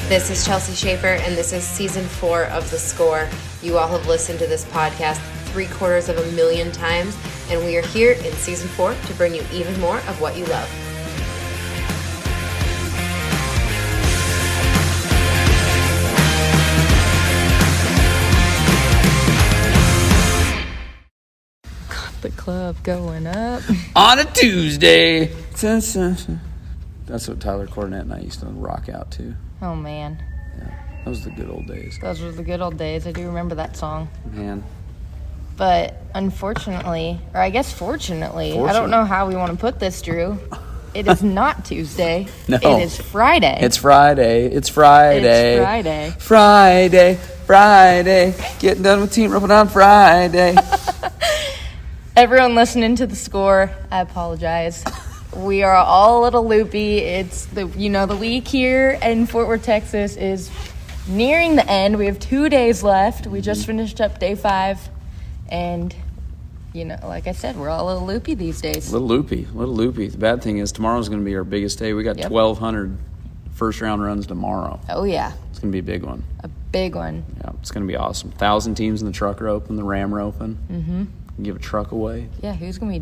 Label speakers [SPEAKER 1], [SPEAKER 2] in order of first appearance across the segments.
[SPEAKER 1] This is Chelsea Schaefer, and this is Season 4 of The Score. You all have listened to this podcast 750,000 times, and we are here in Season 4 to bring you even more of what you love. Got the club going up.
[SPEAKER 2] On a Tuesday. That's what Tyler Cornett and I used to rock out to.
[SPEAKER 1] Oh, man.
[SPEAKER 2] Yeah, those were the good old days.
[SPEAKER 1] Those were the good old days. I do remember that song.
[SPEAKER 2] Man.
[SPEAKER 1] But unfortunately, or I guess fortunately, I don't know how we want to put this, Drew. It is not Tuesday.
[SPEAKER 2] No.
[SPEAKER 1] It is Friday.
[SPEAKER 2] It's Friday. It's Friday.
[SPEAKER 1] It's Friday.
[SPEAKER 2] Friday. Friday. Getting done with team roping on Friday.
[SPEAKER 1] Everyone listening to The Score, I apologize. We are all a little loopy. It's the week here in Fort Worth, Texas is nearing the end. We have 2 days left. We just finished up day 5. And, like I said, we're all a little loopy these days.
[SPEAKER 2] A little loopy. The bad thing is tomorrow's going to be our biggest day. We got 1,200 first-round runs tomorrow.
[SPEAKER 1] Oh, yeah.
[SPEAKER 2] It's going to be a big one.
[SPEAKER 1] A big one.
[SPEAKER 2] Yeah, it's going to be awesome. 1,000 teams in the truck rope and the ram roping. Mm-hmm. Give a truck away.
[SPEAKER 1] Yeah, who's gonna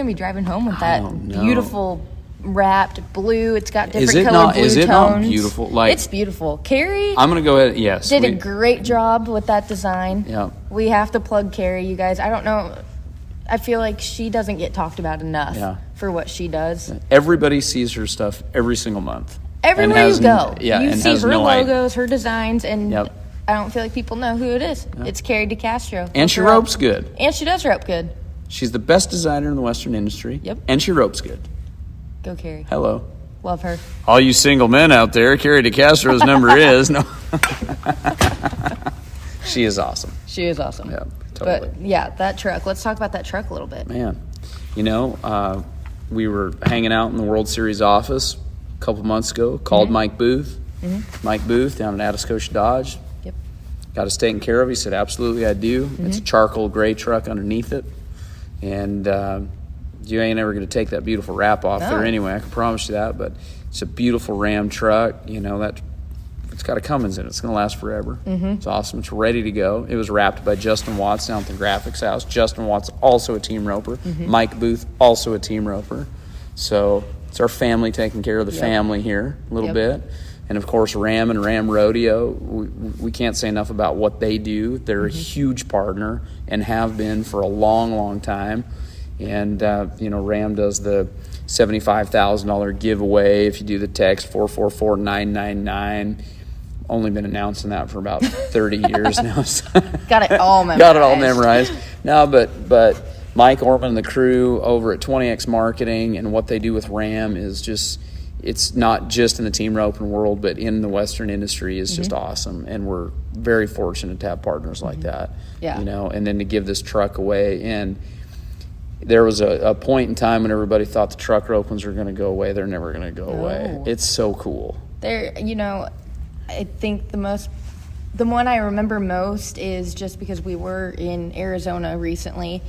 [SPEAKER 1] be driving home with that beautiful wrapped blue? It's got different colored blue tones.
[SPEAKER 2] Is it not beautiful? Like,
[SPEAKER 1] it's beautiful. Carrie,
[SPEAKER 2] I'm gonna go ahead. Yes,
[SPEAKER 1] did a great job with that design.
[SPEAKER 2] Yeah,
[SPEAKER 1] we have to plug Carrie, you guys. I don't know. I feel like she doesn't get talked about enough for what she does.
[SPEAKER 2] Everybody sees her stuff every single month.
[SPEAKER 1] Everywhere you go, you see her
[SPEAKER 2] logos,
[SPEAKER 1] her designs, and I don't feel like people know who it is. Yep. It's Carrie DeCastro.
[SPEAKER 2] And she ropes good.
[SPEAKER 1] And she does rope good.
[SPEAKER 2] She's the best designer in the Western industry.
[SPEAKER 1] Yep.
[SPEAKER 2] And she ropes good.
[SPEAKER 1] Go, Carrie.
[SPEAKER 2] Hello.
[SPEAKER 1] Love her.
[SPEAKER 2] All you single men out there, Carrie DeCastro's number is. No. She is awesome.
[SPEAKER 1] She is awesome.
[SPEAKER 2] Yeah, totally.
[SPEAKER 1] But, that truck. Let's talk about that truck a little bit.
[SPEAKER 2] Man, we were hanging out in the World Series office a couple months ago, called Mike Booth. Mm-hmm. Mike Booth down at Atascosa Dodge.
[SPEAKER 1] Yep.
[SPEAKER 2] Got us taken care of. He said, absolutely, I do. Mm-hmm. It's a charcoal gray truck underneath it. And you ain't ever going to take that beautiful wrap off there anyway. I can promise you that. But it's a beautiful Ram truck. It's got a Cummins in it. It's going to last forever. Mm-hmm. It's awesome. It's ready to go. It was wrapped by Justin Watts down at the graphics house. Justin Watts, also a team roper. Mm-hmm. Mike Booth, also a team roper. So it's our family taking care of the family here a little bit. And, of course, Ram and Ram Rodeo, we can't say enough about what they do. They're a huge partner and have been for a long, long time. And, Ram does the $75,000 giveaway if you do the text 444-999. Only been announcing that for about 30 years now.
[SPEAKER 1] Got it all memorized.
[SPEAKER 2] No, but Mike Orman and the crew over at 20X Marketing and what they do with Ram is just – it's not just in the team roping world, but in the Western industry is just awesome. And we're very fortunate to have partners like that, and then to give this truck away. And there was a point in time when everybody thought the truck ropings were going to go away. They're never going to go away. It's so cool.
[SPEAKER 1] I think the one I remember most is just because we were in Arizona recently,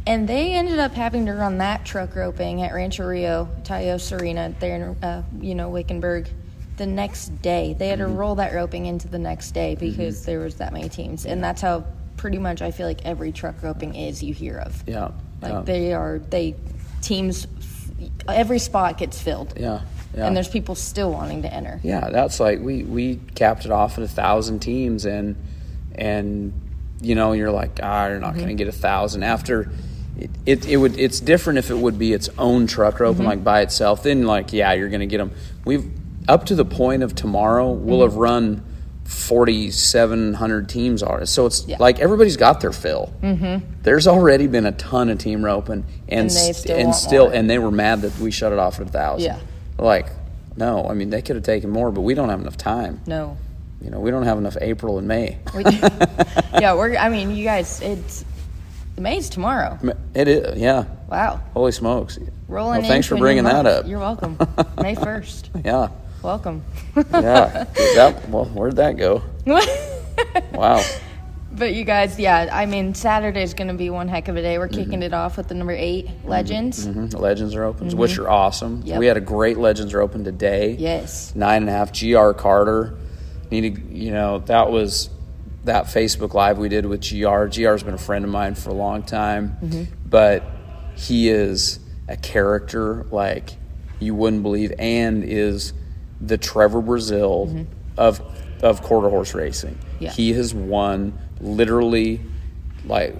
[SPEAKER 1] and they ended up having to run that truck roping at Rancho Rio, Tayo Serena, there in, Wickenburg, the next day. They had to roll that roping into the next day because there was that many teams. And that's how pretty much I feel like every truck roping is you hear of.
[SPEAKER 2] Yeah.
[SPEAKER 1] Teams, every spot gets filled.
[SPEAKER 2] Yeah. Yeah.
[SPEAKER 1] And there's people still wanting to enter.
[SPEAKER 2] Yeah, that's like we capped it off at 1,000 teams, and you're like, you're not going to get 1,000 after. It's different if it would be its own truck roping like by itself. Then you're going to get them. We've up to the point of tomorrow we'll have run 4,700 teams already. So it's like everybody's got their fill. Mm-hmm. There's already been a ton of team roping, and they were mad that we shut it off at 1,000. Yeah. No, I mean they could have taken more, but we don't have enough time.
[SPEAKER 1] No.
[SPEAKER 2] We don't have enough April and May.
[SPEAKER 1] You guys, it's May's tomorrow.
[SPEAKER 2] It is, yeah.
[SPEAKER 1] Wow.
[SPEAKER 2] Holy smokes.
[SPEAKER 1] Rolling in.
[SPEAKER 2] Thanks for bringing that up.
[SPEAKER 1] You're welcome. May 1st.
[SPEAKER 2] Yeah.
[SPEAKER 1] Welcome.
[SPEAKER 2] Yeah. Where'd that go? Wow.
[SPEAKER 1] But you guys, Saturday's going to be one heck of a day. We're kicking it off with the number 8, Legends. Mm-hmm.
[SPEAKER 2] The Legends are open, which are awesome.
[SPEAKER 1] Yep.
[SPEAKER 2] We had a great Legends are open today.
[SPEAKER 1] Yes.
[SPEAKER 2] 9.5 GR Carter. that was that Facebook Live we did with GR. GR's been a friend of mine for a long time, but he is a character like you wouldn't believe, and is the Trevor Brazil of quarter horse racing.
[SPEAKER 1] Yeah.
[SPEAKER 2] He has won literally like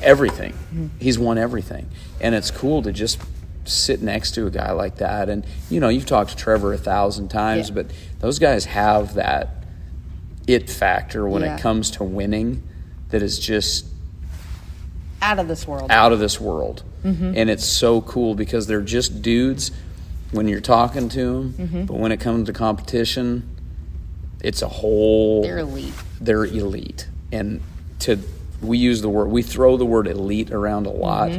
[SPEAKER 2] everything. He's won everything, and it's cool to just sit next to a guy like that. And you've talked to Trevor 1,000 times, but those guys have that it factor when it comes to winning that is just
[SPEAKER 1] out of this world.
[SPEAKER 2] And it's so cool because they're just dudes when you're talking to them, but when it comes to competition, it's a whole... They're elite. And we throw the word elite around a lot.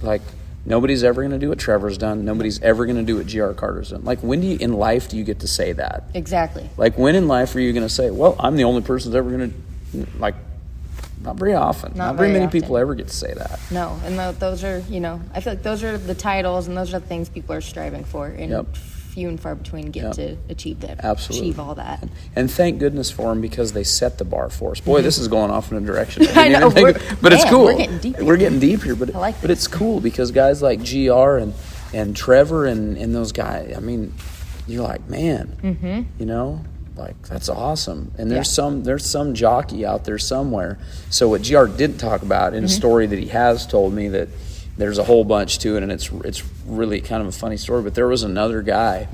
[SPEAKER 2] Like, nobody's ever going to do what Trevor's done. Nobody's ever going to do what GR Carter's done. Like, when in life do you get to say that?
[SPEAKER 1] Exactly.
[SPEAKER 2] Like, when in life are you going to say, well, I'm the only person that's ever going to, like, not very often. Not very many people ever get to say that.
[SPEAKER 1] No, and those are, I feel like those are the titles and those are the things people are striving for. And few and far between get to achieve that.
[SPEAKER 2] Absolutely.
[SPEAKER 1] Achieve all that.
[SPEAKER 2] And thank goodness for them because they set the bar for us. Boy, this is going off in a direction.
[SPEAKER 1] I know.
[SPEAKER 2] But it's cool.
[SPEAKER 1] We're getting deep here.
[SPEAKER 2] But it's cool because guys like GR and Trevor and those guys, I mean, you're like, man, like that's awesome. And there's some jockey out there somewhere. So what GR didn't talk about in a story that he has told me, that there's a whole bunch to it, and it's really kind of a funny story, but there was another guy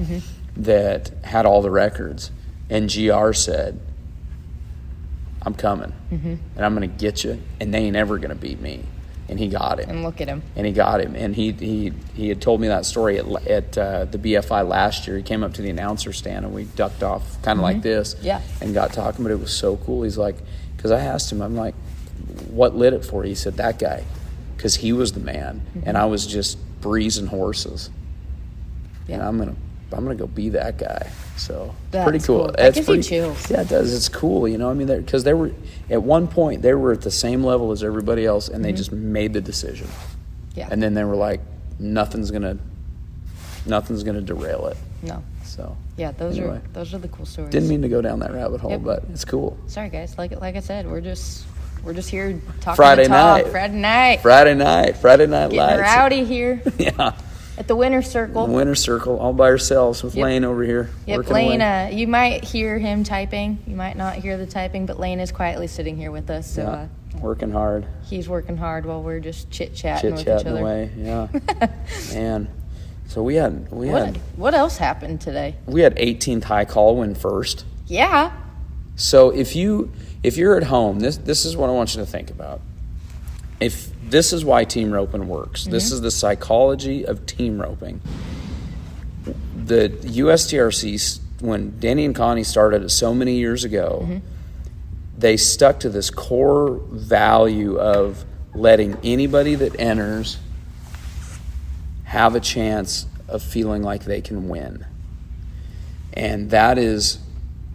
[SPEAKER 2] that had all the records, and GR said, I'm coming, and I'm going to get you, and they ain't ever going to beat me. And he got him.
[SPEAKER 1] And look at him.
[SPEAKER 2] And he got him. And he had told me that story at the BFI last year. He came up to the announcer stand, and we ducked off kind of like this and got talking, but it was so cool. He's like, because I asked him, I'm like, what lit it for you? He said, that guy. Because he was the man, and I was just breezing horses. And I'm gonna go be that guy. So
[SPEAKER 1] that's
[SPEAKER 2] pretty cool.
[SPEAKER 1] That gives you chills.
[SPEAKER 2] Yeah, it does. It's cool. I mean, because they were at one point they were at the same level as everybody else, and they just made the decision. Yeah. And then they were like, nothing's gonna derail it.
[SPEAKER 1] No.
[SPEAKER 2] So
[SPEAKER 1] yeah, those are the cool stories.
[SPEAKER 2] Didn't mean to go down that rabbit hole, but it's cool.
[SPEAKER 1] Sorry guys, like I said, we're just here talking
[SPEAKER 2] Friday night.
[SPEAKER 1] Friday night
[SPEAKER 2] Getting
[SPEAKER 1] lights. Rowdy here.
[SPEAKER 2] Yeah.
[SPEAKER 1] At the Winner's Circle.
[SPEAKER 2] The Winner's Circle, all by ourselves with Lane over here.
[SPEAKER 1] Yep, Lane, you might hear him typing. You might not hear the typing, but Lane is quietly sitting here with us. So
[SPEAKER 2] working hard.
[SPEAKER 1] He's working hard while we're just chit-chatting with each other.
[SPEAKER 2] Away, yeah. Man. So we had
[SPEAKER 1] what else happened today?
[SPEAKER 2] We had 18th high call win first.
[SPEAKER 1] Yeah.
[SPEAKER 2] So if you're at home, this is what I want you to think about. If this is why team roping works. This is the psychology of team roping. The USTRC, when Danny and Connie started it so many years ago, they stuck to this core value of letting anybody that enters have a chance of feeling like they can win. And that is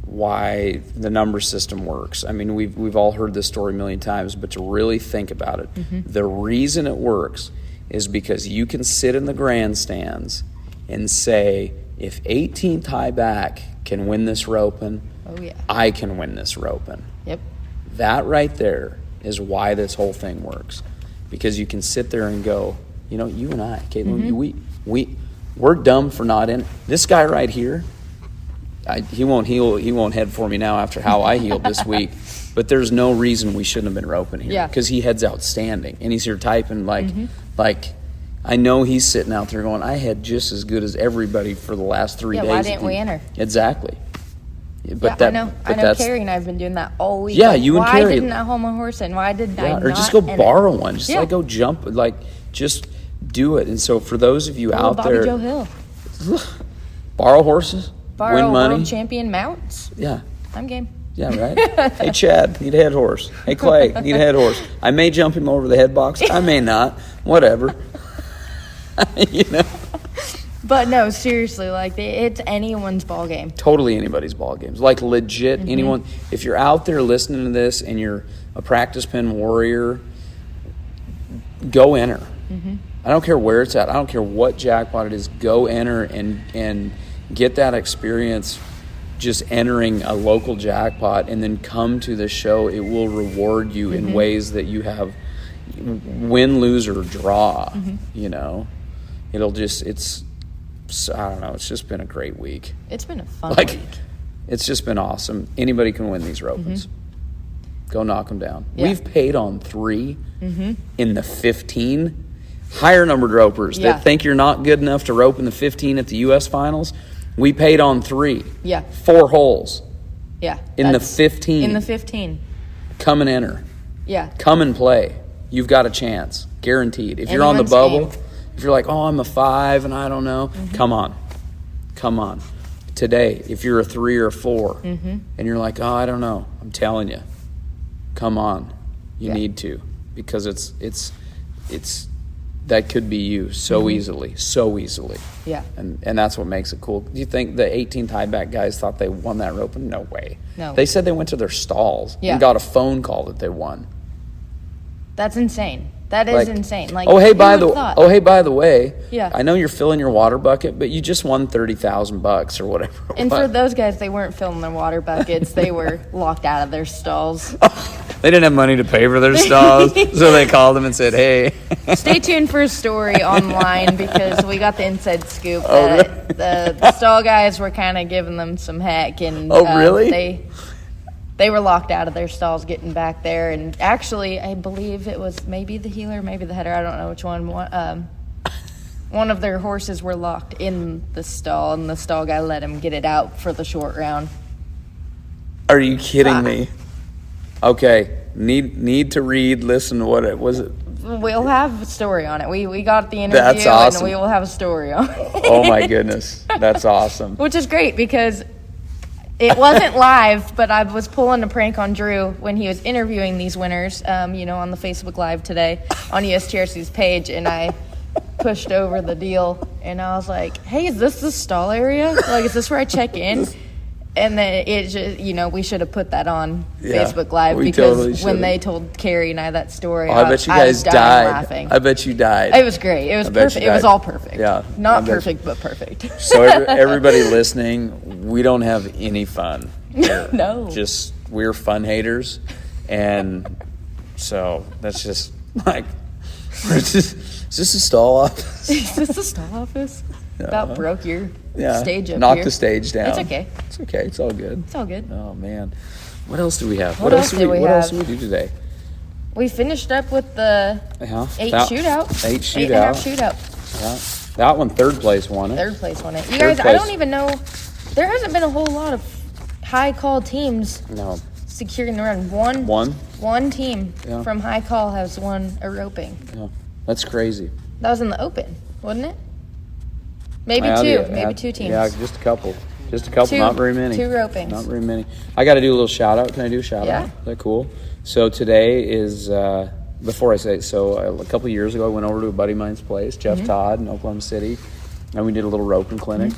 [SPEAKER 2] why the number system works. I mean, we've all heard this story a million times, but to really think about it, the reason it works is because you can sit in the grandstands and say, if 18th high back can win this roping, I can win this roping. Yep. That right there is why this whole thing works. Because you can sit there and go, you and I, Kaitlin, we're dumb for not in. This guy right here, he won't head for me now after how I healed this week, but there's no reason we shouldn't have been roping here. Yeah. Because he heads outstanding, and he's here typing like I know he's sitting out there going, I had just as good as everybody for the last 3 days.
[SPEAKER 1] Yeah, why didn't we enter?
[SPEAKER 2] Exactly.
[SPEAKER 1] But I know Carrie and I have been doing that all week.
[SPEAKER 2] Yeah, you and Carrie.
[SPEAKER 1] Why didn't I hold my horse in? Why did I not?
[SPEAKER 2] Or just go borrow one. Just go jump, just do it. And so for those of you out there,
[SPEAKER 1] Joe Hill.
[SPEAKER 2] Borrow horses. Win money.
[SPEAKER 1] World champion mounts.
[SPEAKER 2] Yeah.
[SPEAKER 1] I'm game.
[SPEAKER 2] Yeah, right? Hey, Chad, need a head horse. Hey, Clay, need a head horse. I may jump him over the head box. I may not. Whatever.
[SPEAKER 1] But no, seriously, it's anyone's ball game.
[SPEAKER 2] Totally anybody's ball games. Legit anyone. If you're out there listening to this and you're a practice pen warrior, go enter. I don't care where it's at. I don't care what jackpot it is. Go enter and get that experience just entering a local jackpot and then come to the show, it will reward you in ways that you have win, lose, or draw. You know, it'll just, I don't know, it's just been a great week.
[SPEAKER 1] It's been a fun week.
[SPEAKER 2] It's just been awesome. Anybody can win these ropings. Go knock them down.
[SPEAKER 1] Yeah.
[SPEAKER 2] We've paid on 3 in the 15. Higher numbered ropers that think you're not good enough to rope in the 15 at the U.S. finals. We paid on 3.
[SPEAKER 1] Yeah.
[SPEAKER 2] 4 holes.
[SPEAKER 1] Yeah.
[SPEAKER 2] In the 15.
[SPEAKER 1] In the 15.
[SPEAKER 2] Come and enter.
[SPEAKER 1] Yeah.
[SPEAKER 2] Come and play. You've got a chance. Guaranteed. If you're on the
[SPEAKER 1] Anyone's
[SPEAKER 2] bubble,
[SPEAKER 1] game.
[SPEAKER 2] if you're like, oh, I'm a 5 and I don't know, come on. Come on. Today, if you're a 3 or a 4 and you're like, oh, I don't know, I'm telling you, come on. You need to, because it's that could be you so easily.
[SPEAKER 1] Yeah.
[SPEAKER 2] And that's what makes it cool. Do you think the 18th high back guys thought they won that rope? No way.
[SPEAKER 1] No.
[SPEAKER 2] They said they went to their stalls and got a phone call that they won.
[SPEAKER 1] That's insane. That is insane. Like,
[SPEAKER 2] oh hey, by the way,
[SPEAKER 1] yeah,
[SPEAKER 2] I know you're filling your water bucket, but you just won $30,000 or whatever.
[SPEAKER 1] And for those guys, they weren't filling their water buckets; they were locked out of their stalls.
[SPEAKER 2] They didn't have money to pay for their stalls, so they called them and said, "Hey,
[SPEAKER 1] stay tuned for a story online because we got the inside scoop that the stall guys were kind of giving them some heck, and
[SPEAKER 2] really?
[SPEAKER 1] They were locked out of their stalls getting back there. And actually, I believe it was maybe the heeler, maybe the header. I don't know which one. One of their horses were locked in the stall, and the stall guy let him get it out for the short round.
[SPEAKER 2] Are you kidding me? Okay, need to read. Listen to what it was.
[SPEAKER 1] We'll have a story on it. We got the interview,
[SPEAKER 2] That's awesome.
[SPEAKER 1] and we will have a story on it.
[SPEAKER 2] Oh my goodness, that's awesome.
[SPEAKER 1] Which is great because it wasn't live, but I was pulling a prank on Dru when he was interviewing these winners, on the Facebook Live today on USTRC's page, and I pushed over the deal, and I was like, hey, is this the stall area? Like, is this where I check in? And then it just, we should have put that on Facebook Live because
[SPEAKER 2] totally
[SPEAKER 1] when they told Carrie and I that story,
[SPEAKER 2] I bet you
[SPEAKER 1] I
[SPEAKER 2] guys
[SPEAKER 1] was dying
[SPEAKER 2] died.
[SPEAKER 1] laughing.
[SPEAKER 2] I bet you died.
[SPEAKER 1] It was great. It was perfect. It was all perfect.
[SPEAKER 2] Yeah.
[SPEAKER 1] Not perfect, but perfect.
[SPEAKER 2] So everybody listening, we don't have any fun here.
[SPEAKER 1] No.
[SPEAKER 2] Just we're fun haters. And so that's just like, is this a stall office?
[SPEAKER 1] Is this a stall office? About broke your stage up
[SPEAKER 2] Knock
[SPEAKER 1] here.
[SPEAKER 2] the stage down.
[SPEAKER 1] It's okay.
[SPEAKER 2] It's okay. It's all good.
[SPEAKER 1] It's all good.
[SPEAKER 2] Oh, man. What else do we have?
[SPEAKER 1] What else do we have?
[SPEAKER 2] What else do we do today?
[SPEAKER 1] We finished up with the 8 shootout.
[SPEAKER 2] 8 shootout.
[SPEAKER 1] 8.5 shootout.
[SPEAKER 2] Yeah. That one, third place won it.
[SPEAKER 1] Third place won it. You guys, I don't even know. There hasn't been a whole lot of high call teams securing the run. One team from high call has won a roping.
[SPEAKER 2] Yeah. That's crazy.
[SPEAKER 1] That was in the Open, wasn't it? Maybe two teams.
[SPEAKER 2] Yeah, just a couple. Not very many.
[SPEAKER 1] 2 ropings.
[SPEAKER 2] Not very many. I got to do a little shout out. Can I do a shout out? Is that cool? So today is, before I say it, a couple of years ago I went over to a buddy of mine's place, Jeff Todd in Oklahoma City, and we did a little roping clinic.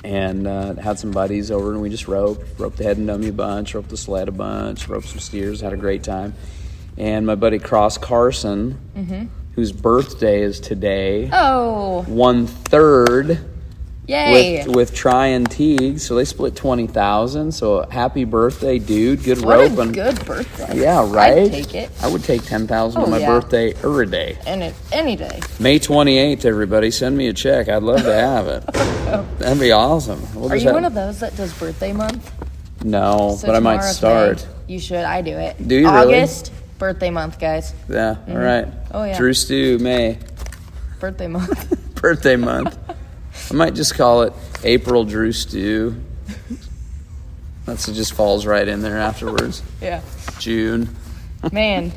[SPEAKER 2] And had some buddies over, and we just roped the head and dummy a bunch, roped the sled a bunch, roped some steers, had a great time. And my buddy Cross Carson, whose birthday is today, won third.
[SPEAKER 1] Yay!
[SPEAKER 2] With Try and Teague, so they split $20,000. So happy birthday, dude! Good roping.
[SPEAKER 1] What a good birthday!
[SPEAKER 2] Yeah, right.
[SPEAKER 1] I'd take it.
[SPEAKER 2] I would take $10,000 on my birthday every day.
[SPEAKER 1] And any day.
[SPEAKER 2] May 28th, everybody, send me a check. I'd love to have it. That'd be awesome.
[SPEAKER 1] Are you one of those that does birthday month?
[SPEAKER 2] No,
[SPEAKER 1] So
[SPEAKER 2] but I might start.
[SPEAKER 1] May. You should. I do it.
[SPEAKER 2] Do you
[SPEAKER 1] August, birthday month, guys.
[SPEAKER 2] Yeah. All right.
[SPEAKER 1] Oh yeah.
[SPEAKER 2] Dru Stew, May.
[SPEAKER 1] Birthday month.
[SPEAKER 2] Birthday month. I might just call it April Dru Stew. It just falls right in there afterwards.
[SPEAKER 1] Yeah.
[SPEAKER 2] June.
[SPEAKER 1] Man.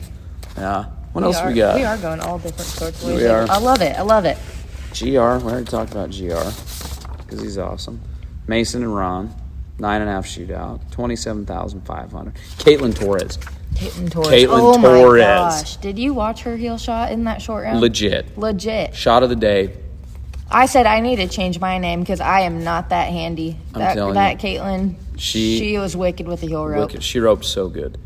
[SPEAKER 2] Yeah. What else we got?
[SPEAKER 1] We are going all different sorts of ways.
[SPEAKER 2] We are.
[SPEAKER 1] I love it.
[SPEAKER 2] GR. We already talked about GR because he's awesome. Mason and Ron, 9.5 shootout, 27,500. Kaitlin Torres.
[SPEAKER 1] Oh my gosh! Did you watch her heel shot in that short round?
[SPEAKER 2] Legit. Shot of the day.
[SPEAKER 1] I said I need to change my name because I am not that handy.
[SPEAKER 2] I'm telling
[SPEAKER 1] you.
[SPEAKER 2] Kaitlin,
[SPEAKER 1] she was wicked with the heel rope.
[SPEAKER 2] She roped so good.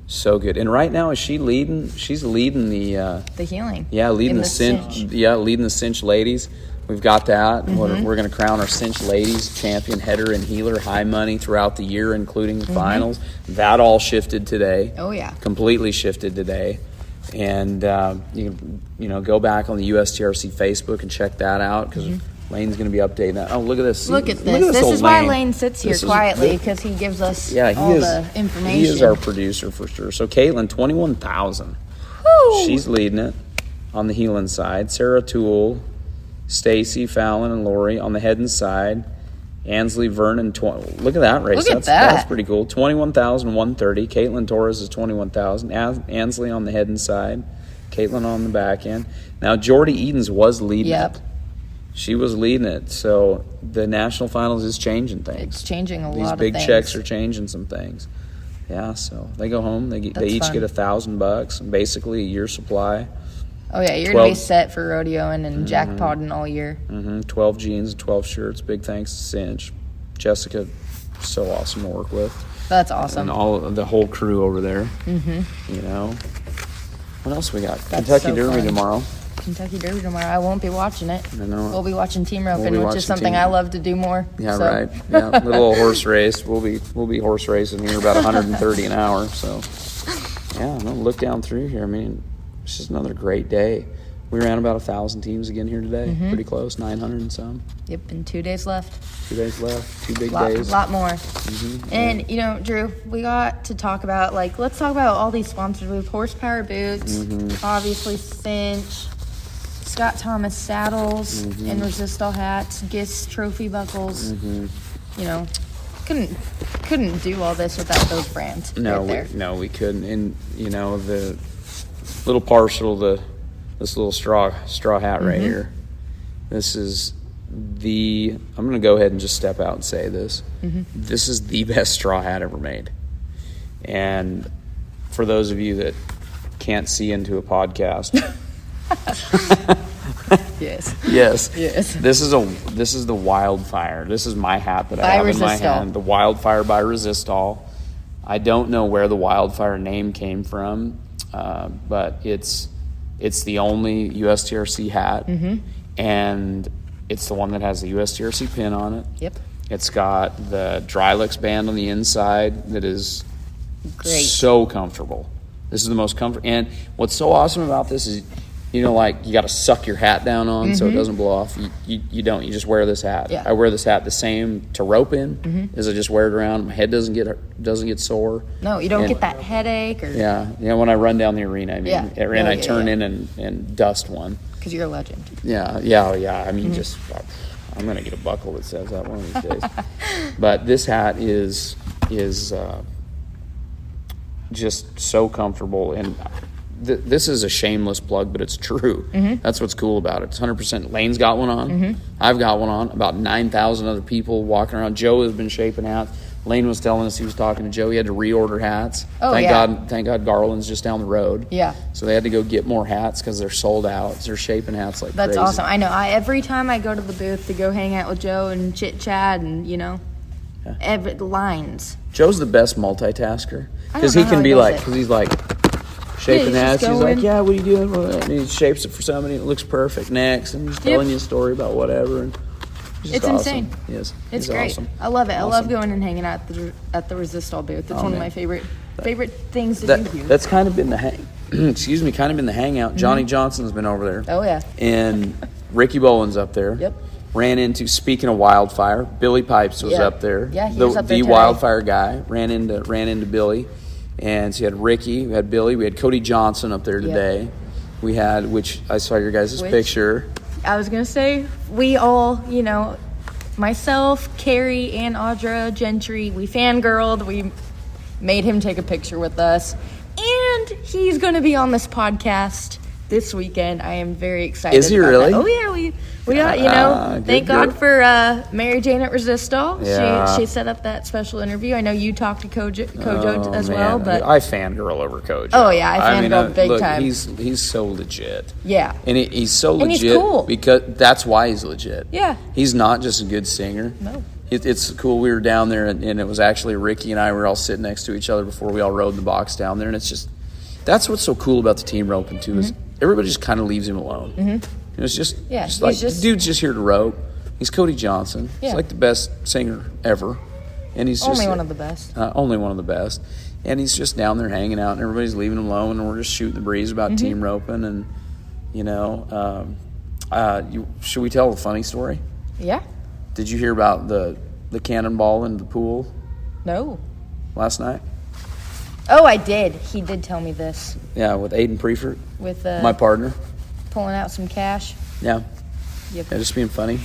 [SPEAKER 2] So good. And right now, is she leading? She's leading the
[SPEAKER 1] healing.
[SPEAKER 2] Yeah, leading the cinch. Yeah, leading the cinch ladies. we've got that. We're going to crown our Cinch Ladies champion header and healer, high money throughout the year, including the finals. That all shifted today.
[SPEAKER 1] Oh, yeah.
[SPEAKER 2] Completely shifted today. And you know, go back on the USTRC Facebook and check that out, because Lane's going to be updating that. Oh, look at this.
[SPEAKER 1] Look at this. This is why Lane sits here quietly, because he gives us all the information.
[SPEAKER 2] He is our producer for sure. So Kaitlin, 21,000. She's leading it on the healing side. Sarah Toole, Stacy, Fallon, and Lori on the heading side. Ansley, Vernon, look at that race. That's pretty cool. 21,130. Kaitlin Torres is 21,000. Ansley on the heading side. Kaitlin on the back end. Now, Jordy Edens was leading it. She was leading it. So the national finals is changing things.
[SPEAKER 1] It's changing a lot of things.
[SPEAKER 2] These big checks are changing some things. Yeah, so they go home. They each get $1,000 and basically a year's supply.
[SPEAKER 1] Oh, yeah, you're going to be set for rodeoing and jackpotting all year.
[SPEAKER 2] 12 jeans, 12 shirts. Big thanks to Cinch. Jessica, so awesome to work with.
[SPEAKER 1] That's awesome.
[SPEAKER 2] And the whole crew over there. You know. What else we got? Kentucky Derby tomorrow.
[SPEAKER 1] Kentucky Derby tomorrow. I won't be watching it.
[SPEAKER 2] I know.
[SPEAKER 1] We'll be watching team roping, which is something I love to do more.
[SPEAKER 2] Yeah, right. Yeah, little old horse race. We'll be horse racing here about 130 an hour. So, yeah, no, look down through here. I mean, it's just another great day. We ran about 1,000 teams again here today. Pretty close, 900 and some.
[SPEAKER 1] Yep, and 2 days left.
[SPEAKER 2] 2 days left, 2 big days.
[SPEAKER 1] A lot more. And, you know, Drew, we got to talk about, let's talk about all these sponsors. We have Horsepower Boots, obviously Cinch, Scott Thomas Saddles, and Resistol hats, Gist Trophy buckles. You know, couldn't do all this without those brands.
[SPEAKER 2] No, we couldn't. And, you know, the little partial to this little straw hat right here. This is I'm going to go ahead and just step out and say this. This is the best straw hat ever made. And for those of you that can't see into a podcast,
[SPEAKER 1] yes.
[SPEAKER 2] This is the Wildfire. This is my hat that I have in my hand. The Wildfire by Resistol. I don't know where the Wildfire name came from. But it's the only USTRC hat, and it's the one that has the USTRC pin on it.
[SPEAKER 1] Yep.
[SPEAKER 2] It's got the Drylex band on the inside that is
[SPEAKER 1] great,
[SPEAKER 2] so comfortable. This is the most comfortable. And what's so awesome about this is, you know, like, you got to suck your hat down on so it doesn't blow off. You don't. You just wear this hat.
[SPEAKER 1] Yeah.
[SPEAKER 2] I wear this hat the same to rope in as I just wear it around. My head doesn't get sore.
[SPEAKER 1] No, you don't get that headache. Or
[SPEAKER 2] when I run down the arena, I mean, I turn in and dust one.
[SPEAKER 1] Because you're a legend.
[SPEAKER 2] Yeah. I mean, just I'm gonna get a buckle that says that one of these days. But this hat is just so comfortable, and this is a shameless plug, but it's true. That's what's cool about it. It's 100%. Lane's got one on. I've got one on. About 9,000 other people walking around. Joe has been shaping hats. Lane was telling us he was talking to Joe. He had to reorder hats. Thank God Garland's just down the road.
[SPEAKER 1] Yeah.
[SPEAKER 2] So they had to go get more hats because they're sold out. They're shaping hats like
[SPEAKER 1] That's
[SPEAKER 2] crazy.
[SPEAKER 1] awesome. I know. Every time I go to the booth to go hang out with Joe and chit-chat and, you know, lines.
[SPEAKER 2] Joe's the best multitasker.
[SPEAKER 1] Because he can be
[SPEAKER 2] like, because he's like, shaping hats. He's like, what are you doing? And he shapes it for somebody, and it looks perfect. Next, and he's telling you a story about whatever. And
[SPEAKER 1] it's
[SPEAKER 2] awesome.
[SPEAKER 1] insane.
[SPEAKER 2] Yes,
[SPEAKER 1] it's great.
[SPEAKER 2] Awesome.
[SPEAKER 1] I love it.
[SPEAKER 2] Awesome.
[SPEAKER 1] I love going and hanging out at the Resistol booth. It's one of my favorite things to do here.
[SPEAKER 2] That's kind of been the hangout. Johnny Johnson's been over there.
[SPEAKER 1] Oh yeah.
[SPEAKER 2] And Ricky Boland's up there.
[SPEAKER 1] Yep.
[SPEAKER 2] Speaking of Wildfire, Billy Pipes was up there.
[SPEAKER 1] Yeah, he was up there
[SPEAKER 2] the
[SPEAKER 1] today.
[SPEAKER 2] Wildfire guy ran into Billy. And so you had Ricky, we had Billy, we had Cody Johnson up there today. We had, which I saw your guys' picture.
[SPEAKER 1] I was going to say, we all, you know, myself, Carrie, and Audra Gentry, we fangirled. We made him take a picture with us. And he's going to be on this podcast this weekend. I am very excited.
[SPEAKER 2] Is he really?
[SPEAKER 1] That. Oh, yeah. We got, you know, thank God for Mary Jane at Resistol.
[SPEAKER 2] Yeah.
[SPEAKER 1] She set up that special interview. I know you talked to Kojo as well. But
[SPEAKER 2] I fangirl over Kojo.
[SPEAKER 1] Oh, yeah. I fangirl big time.
[SPEAKER 2] He's so legit.
[SPEAKER 1] Yeah.
[SPEAKER 2] And he's so legit.
[SPEAKER 1] And he's cool.
[SPEAKER 2] Because that's why he's legit.
[SPEAKER 1] Yeah.
[SPEAKER 2] He's not just a good singer.
[SPEAKER 1] No.
[SPEAKER 2] It's cool. We were down there, and it was actually Ricky and I were all sitting next to each other before we all rode the box down there. And it's just, that's what's so cool about the team roping, too, is everybody just kind of leaves him alone. Mm-hmm. It's just, the dude's just here to rope. He's Cody Johnson. Yeah. He's like the best singer ever. And he's
[SPEAKER 1] only one of the best.
[SPEAKER 2] Only one of the best. And he's just down there hanging out, and everybody's leaving him alone, and we're just shooting the breeze about team roping. And, should we tell a funny story?
[SPEAKER 1] Yeah.
[SPEAKER 2] Did you hear about the cannonball in the pool?
[SPEAKER 1] No.
[SPEAKER 2] Last night?
[SPEAKER 1] Oh, I did. He did tell me this.
[SPEAKER 2] Yeah, with Aiden Preifert.
[SPEAKER 1] With
[SPEAKER 2] my partner.
[SPEAKER 1] Pulling out some cash.
[SPEAKER 2] Yeah.
[SPEAKER 1] Yep.
[SPEAKER 2] Yeah, just being funny.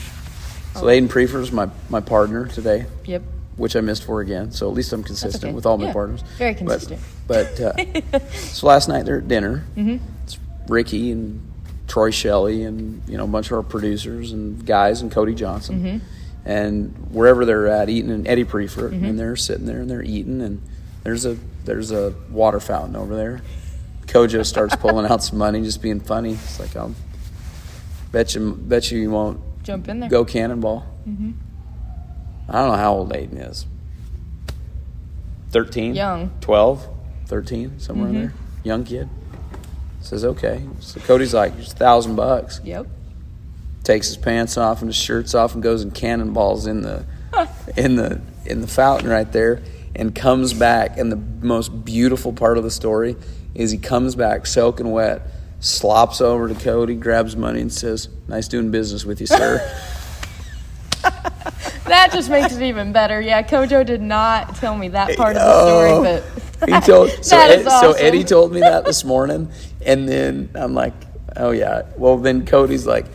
[SPEAKER 2] So Aiden Preifert is my partner today.
[SPEAKER 1] Yep.
[SPEAKER 2] Which I missed for again. So at least I'm consistent with all my partners.
[SPEAKER 1] Very consistent.
[SPEAKER 2] But so last night they're at dinner. Mm-hmm. It's Ricky and Troy Shelley and a bunch of our producers and guys and Cody Johnson. Mm-hmm. And wherever they're at eating, and Eddie Preifert, and they're sitting there and they're eating, and there's a water fountain over there. Kojo starts pulling out some money, just being funny. It's like, I'll bet you won't
[SPEAKER 1] jump in there.
[SPEAKER 2] Go cannonball.
[SPEAKER 1] Mm-hmm.
[SPEAKER 2] I don't know how old Aiden is. 13?
[SPEAKER 1] Young.
[SPEAKER 2] 12? 13? Somewhere in there. Young kid. Says, okay. So Cody's like, it's $1,000.
[SPEAKER 1] Yep.
[SPEAKER 2] Takes his pants off and his shirts off and goes and cannonballs in the fountain right there, and comes back. And the most beautiful part of the story is he comes back soaking wet, slops over to Cody, grabs money, and says, "Nice doing business with you, sir."
[SPEAKER 1] That just makes it even better. Yeah, Kojo did not tell me that part of the story, but
[SPEAKER 2] he told,
[SPEAKER 1] awesome.
[SPEAKER 2] So Eddie told me that this morning, and then I'm like, oh yeah. Well, then Cody's like,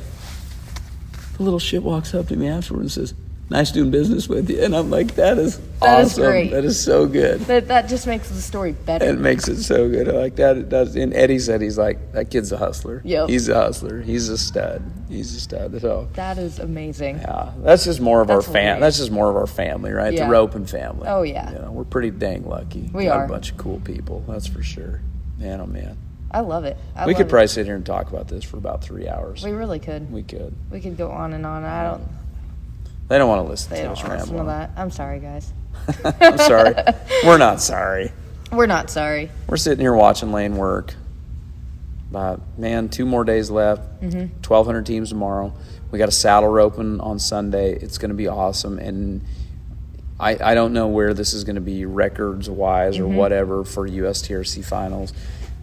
[SPEAKER 2] the little shit walks up to me afterwards and says, "Nice doing business with you," and I'm like, that is awesome.
[SPEAKER 1] Is great.
[SPEAKER 2] That is so good.
[SPEAKER 1] That just makes the story better.
[SPEAKER 2] It makes it so good. I like that. It does. And Eddie said he's like, that kid's a hustler.
[SPEAKER 1] Yep.
[SPEAKER 2] He's a hustler. He's a stud. So
[SPEAKER 1] that is amazing.
[SPEAKER 2] Yeah, that's just more of our That's just more of our family, right?
[SPEAKER 1] Yeah.
[SPEAKER 2] The roping family.
[SPEAKER 1] Oh yeah.
[SPEAKER 2] We're pretty dang lucky.
[SPEAKER 1] We are
[SPEAKER 2] a bunch of cool people. That's for sure. Man, oh man.
[SPEAKER 1] I love it.
[SPEAKER 2] We could probably sit here and talk about this for about 3 hours.
[SPEAKER 1] We really could.
[SPEAKER 2] We could.
[SPEAKER 1] We could go on and on.
[SPEAKER 2] They don't want to listen
[SPEAKER 1] to
[SPEAKER 2] us ramble.
[SPEAKER 1] Listen to that. I'm sorry, guys.
[SPEAKER 2] I'm sorry. We're not sorry.
[SPEAKER 1] We're not sorry.
[SPEAKER 2] We're sitting here watching Lane work. 2 more days left. 1,200 teams tomorrow. We got a saddle roping on Sunday. It's going to be awesome. And I don't know where this is going to be records-wise or whatever for USTRC finals,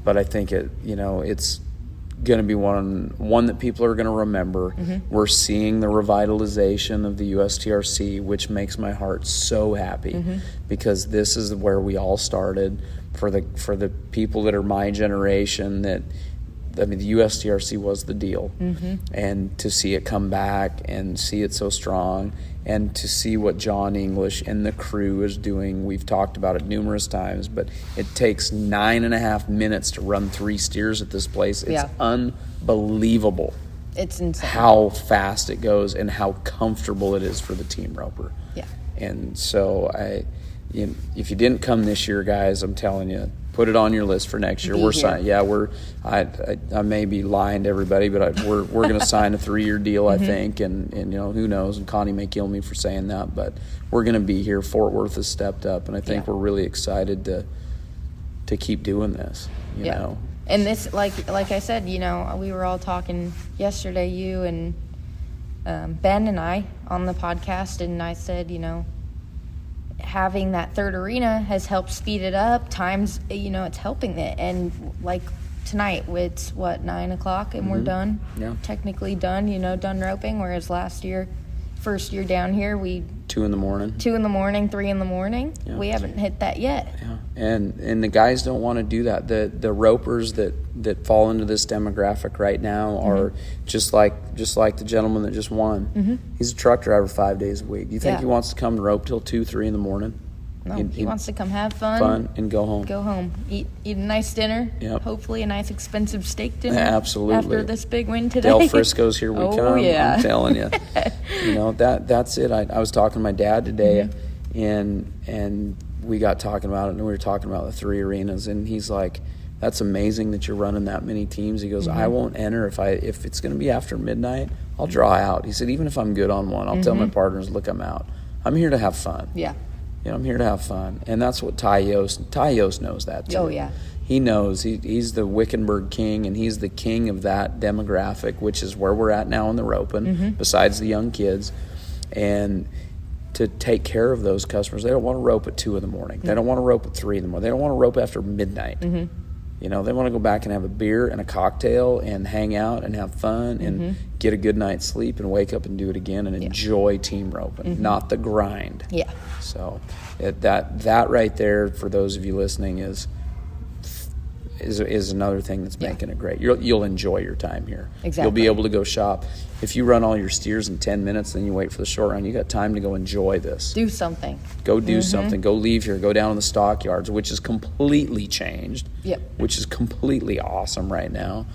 [SPEAKER 2] but I think it's going to be one that people are going to remember. We're seeing the revitalization of the USTRC, which makes my heart so happy because this is where we all started. For the people that are my generation, the USTRC was the deal, and to see it come back and see it so strong, and to see what John English and the crew is doing. We've talked about it numerous times, but it takes 9.5 minutes to run 3 steers at this place. It's unbelievable.
[SPEAKER 1] It's insane
[SPEAKER 2] how fast it goes and how comfortable it is for the team roper.
[SPEAKER 1] Yeah.
[SPEAKER 2] And so if you didn't come this year, guys, I'm telling you, put it on your list for next year. We're signing. Yeah, I may be lying to everybody, but we're going to sign a 3-year deal, I think, and who knows? And Connie may kill me for saying that, but we're going to be here. Fort Worth has stepped up, and I think we're really excited to keep doing this. You know,
[SPEAKER 1] and this, like I said, we were all talking yesterday, you and Ben and I on the podcast, and I said, having that third arena has helped speed it up. Times, it's helping it. And like tonight, it's 9 o'clock and we're done.
[SPEAKER 2] Yeah.
[SPEAKER 1] Technically done, done roping. Whereas first year down here, we
[SPEAKER 2] 2 in the morning,
[SPEAKER 1] 3 in the morning. Yeah. We haven't hit that yet.
[SPEAKER 2] Yeah. And the guys don't want to do that. The ropers that fall into this demographic right now are just like the gentleman that just won. He's a truck driver 5 days a week. Do you think he wants to come and rope till 2, 3 in the morning?
[SPEAKER 1] No, he wants to come have fun
[SPEAKER 2] and go home.
[SPEAKER 1] Go home, eat a nice dinner. Yep. Hopefully a nice expensive steak dinner.
[SPEAKER 2] Absolutely.
[SPEAKER 1] After this big win today.
[SPEAKER 2] Del Frisco's here we come.
[SPEAKER 1] Yeah.
[SPEAKER 2] I'm telling you. That's it. I was talking to my dad today, and we got talking about it, and we were talking about the 3 arenas, and he's like, "That's amazing that you're running that many teams." He goes, "I won't enter if it's going to be after midnight. I'll draw out." He said, "Even if I'm good on one, I'll tell my partners, look, I'm out. I'm here to have fun."
[SPEAKER 1] Yeah.
[SPEAKER 2] I'm here to have fun, and that's what Ty Yost knows that too.
[SPEAKER 1] Oh yeah.
[SPEAKER 2] he knows he's the Wickenburg king, and he's the king of that demographic, which is where we're at now in the roping, besides the young kids. And to take care of those customers, they don't want to rope at 2 a.m. They don't want to rope at 3 a.m. They don't want to rope after midnight. You know, they want to go back and have a beer and a cocktail and hang out and have fun and get a good night's sleep and wake up and do it again and enjoy team roping, not the grind.
[SPEAKER 1] Yeah.
[SPEAKER 2] So that right there, for those of you listening, is another thing that's making it great. You'll enjoy your time here.
[SPEAKER 1] Exactly.
[SPEAKER 2] You'll be able to go shop. If you run all your steers in 10 minutes, then you wait for the short run, you got time to go enjoy this.
[SPEAKER 1] Do something.
[SPEAKER 2] Go do something. Go leave here. Go down in the stockyards, which is completely changed.
[SPEAKER 1] Yep.
[SPEAKER 2] Which is completely awesome right now.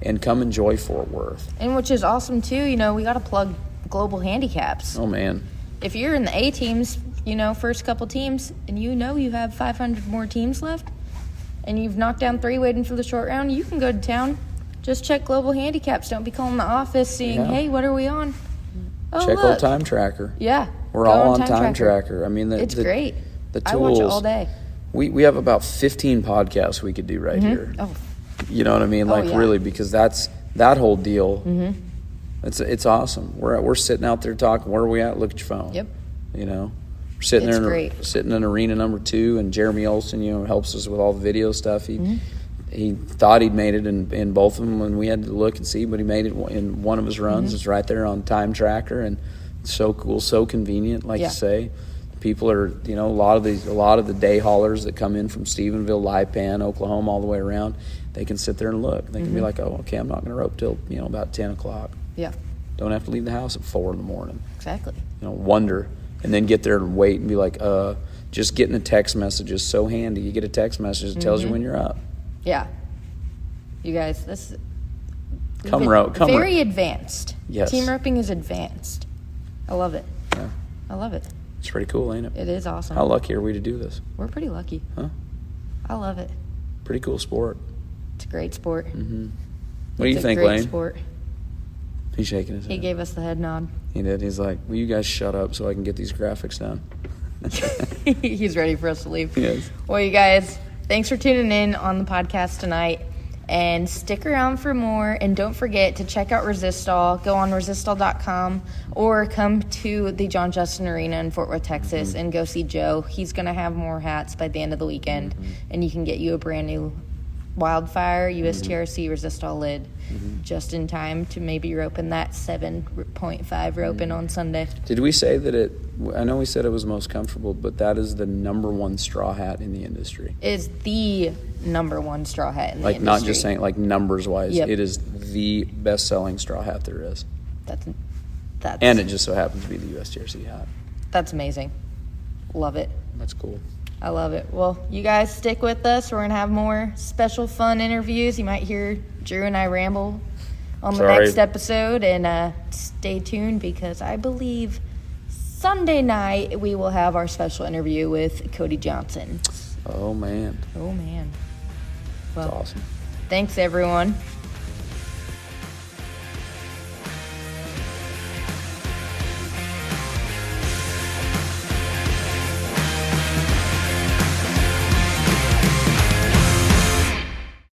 [SPEAKER 2] And come enjoy Fort Worth.
[SPEAKER 1] And which is awesome, too. You know, we got to plug Global Handicaps.
[SPEAKER 2] Oh, man.
[SPEAKER 1] If you're in the A teams, you know, first couple teams, and you know you have 500 more teams left, and you've knocked down 3 waiting for the short round, you can go to town. Just check Global Handicaps. Don't be calling the office saying, hey, what are we on? Oh,
[SPEAKER 2] check
[SPEAKER 1] look.
[SPEAKER 2] Old Time Tracker.
[SPEAKER 1] Yeah.
[SPEAKER 2] We're all on Time Tracker. I mean,
[SPEAKER 1] it's great.
[SPEAKER 2] The tools.
[SPEAKER 1] I watch it all day.
[SPEAKER 2] We have about 15 podcasts we could do right here.
[SPEAKER 1] Oh.
[SPEAKER 2] You know what I mean? Like, really, because that whole deal, it's awesome. We're sitting out there talking. Where are we at? Look at your phone.
[SPEAKER 1] Yep.
[SPEAKER 2] You know? We're sitting
[SPEAKER 1] It's
[SPEAKER 2] there
[SPEAKER 1] great.
[SPEAKER 2] sitting in arena number 2, and Jeremy Olson, you know, helps us with all the video stuff. He thought he'd made it in both of them, and we had to look and see, but he made it in one of his runs. It's right there on Time Tracker, and it's so cool, so convenient. Like you say, people are, you know, a lot of the day haulers that come in from Stephenville, Lipan, Oklahoma, all the way around. They can sit there and look. They can be like, oh, okay, I'm not going to rope till, you know, about 10 o'clock.
[SPEAKER 1] Yeah.
[SPEAKER 2] Don't have to leave the house at 4 in the morning.
[SPEAKER 1] Exactly.
[SPEAKER 2] You know, wonder, and then get there and wait and be like, just getting a text message is so handy. You get a text message that tells you when you're up.
[SPEAKER 1] Yeah. You guys, this
[SPEAKER 2] very
[SPEAKER 1] advanced.
[SPEAKER 2] Yes.
[SPEAKER 1] Team roping is advanced. I love it.
[SPEAKER 2] Yeah.
[SPEAKER 1] I love it.
[SPEAKER 2] It's pretty cool, ain't it?
[SPEAKER 1] It is awesome.
[SPEAKER 2] How lucky are we to do this?
[SPEAKER 1] We're pretty lucky.
[SPEAKER 2] Huh?
[SPEAKER 1] I love it.
[SPEAKER 2] Pretty cool sport.
[SPEAKER 1] It's a great sport.
[SPEAKER 2] What do you think, Lane?
[SPEAKER 1] Sport.
[SPEAKER 2] He's shaking his head.
[SPEAKER 1] He gave us the head nod.
[SPEAKER 2] He did. He's like, will you guys shut up so I can get these graphics done?
[SPEAKER 1] He's ready for us to leave.
[SPEAKER 2] Yes.
[SPEAKER 1] Well, you guys, thanks for tuning in on the podcast tonight. And stick around for more. And don't forget to check out Resistol. Go on resistol.com or come to the John Justin Arena in Fort Worth, Texas, and go see Joe. He's going to have more hats by the end of the weekend. And you can get you a brand new Wildfire USTRC Resistol lid just in time to maybe rope in that 7.5 roping on Sunday.
[SPEAKER 2] Did we say that I know we said it was most comfortable, but that is the #1 straw hat in the industry.
[SPEAKER 1] Is the #1 straw hat in the industry.
[SPEAKER 2] Like, not just saying, like, numbers-wise.
[SPEAKER 1] Yep.
[SPEAKER 2] It is the best-selling straw hat there is.
[SPEAKER 1] That's
[SPEAKER 2] And it just so happens to be the USTRC hat.
[SPEAKER 1] That's amazing. Love it.
[SPEAKER 2] That's cool.
[SPEAKER 1] I love it. Well, you guys stick with us. We're going to have more special fun interviews. You might hear Drew and I ramble on the next episode. And stay tuned, because I believe Sunday night we will have our special interview with Cody Johnson.
[SPEAKER 2] Oh, man.
[SPEAKER 1] Oh, man. Well,
[SPEAKER 2] That's awesome.
[SPEAKER 1] thanks, everyone.